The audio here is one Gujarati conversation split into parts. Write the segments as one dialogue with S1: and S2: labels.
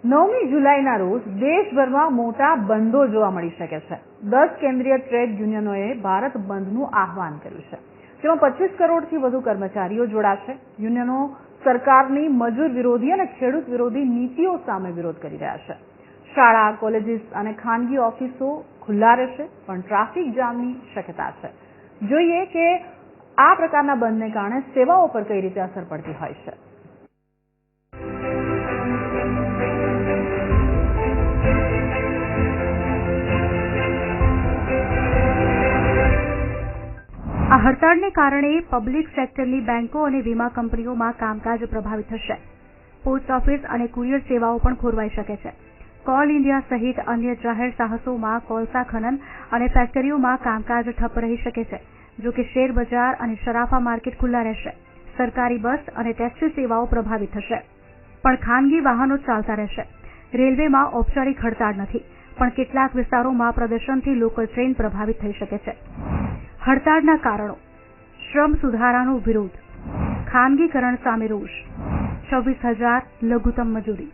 S1: 9મી જુલાઈના રોજ દેશભરમાં મોટા બંધો જોવા મળી શકે છે। 10 કેન્દ્રીય ટ્રેડ યુનિયનોએ ભારત બંધનું આહવાન કર્યું છે, જેમાં 25 કરોડથી વધુ કર્મચારીઓ જોડાશે। યુનિયનો સરકારની મજૂર વિરોધી અને ખેડૂત વિરોધી નીતિઓ સામે વિરોધ કરી રહ્યા છે। શાળા, કોલેજીસ અને ખાનગી ઓફિસો ખુલ્લા રહેશે, પણ ટ્રાફિક જામની શક્યતા છે। જોઈએ કે આ પ્રકારના બંધને કારણે સેવાઓ પર કઈ રીતે અસર પડતી હોય છે।
S2: આ હડતાળને કારણે પબ્લિક સેક્ટરની બેંકો અને વીમા કંપનીઓમાં કામકાજ પ્રભાવિત થશે। પોસ્ટ ઓફિસ અને કુરિયર સેવાઓ પણ ખોરવાઈ શકે છે। કોલ ઇન્ડિયા સહિત અન્ય જાહેર સાહસોમાં કોલસા ખનન અને ફેક્ટરીઓમાં કામકાજ ઠપ રહી શકે છે। જો કે શેર બજાર અને શરાફા માર્કેટ ખુલ્લા રહેશે। સરકારી બસ અને ટેક્સી સેવાઓ પ્રભાવિત થશે, પણ ખાનગી વાહનો ચાલતા રહેશે। રેલવેમાં ઔપચારિક હડતાળ નથી, પણ કેટલાક વિસ્તારોમાં પ્રદર્શનથી લોકલ ટ્રેન પ્રભાવિત થઈ શકે છે। હડતાળના કારણો: શ્રમ સુધારાનો વિરોધ, ખાનગીકરણ સામે રોષ, 26,000 લઘુત્તમ મજૂરી।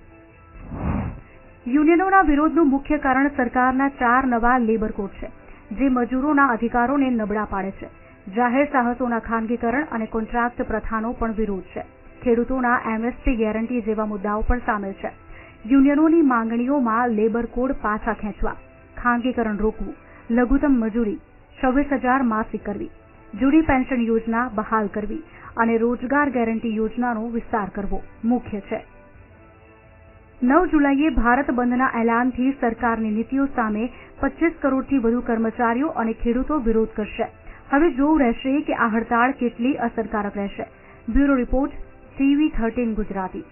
S2: યુનિયનોના વિરોધનું મુખ્ય કારણ સરકારના 4 નવા લેબર કોડ છે, જે મજૂરોના અધિકારોને નબળા પાડે છે। જાહેર સાહસોના ખાનગીકરણ અને કોન્ટ્રાક્ટ પ્રથાનો પણ વિરોધ છે। ખેડૂતોના એમએસપી ગેરંટી જેવા મુદ્દાઓ પણ સામેલ છે। યુનિયનોની માંગણીઓમાં લેબર કોડ પાછા ખેંચવા, ખાનગીકરણ રોકવું, લઘુત્તમ મજૂરી 26,000 માસિક કરવી, જૂની પેન્શન યોજના બહાલ કરવી અને રોજગાર ગેરંટી યોજનાનો વિસ્તાર કરવો મુખ્ય છે। 9 જુલાઈએ ભારત બંધના એલાનથી સરકારની નીતિઓ સામે 25 કરોડથી વધુ કર્મચારીઓ અને ખેડૂતો વિરોધ કરશે। હવે જોવું રહેશે કે આ હડતાળ કેટલી અસરકારક રહેશે। Bureau report, TV13 Gujarati.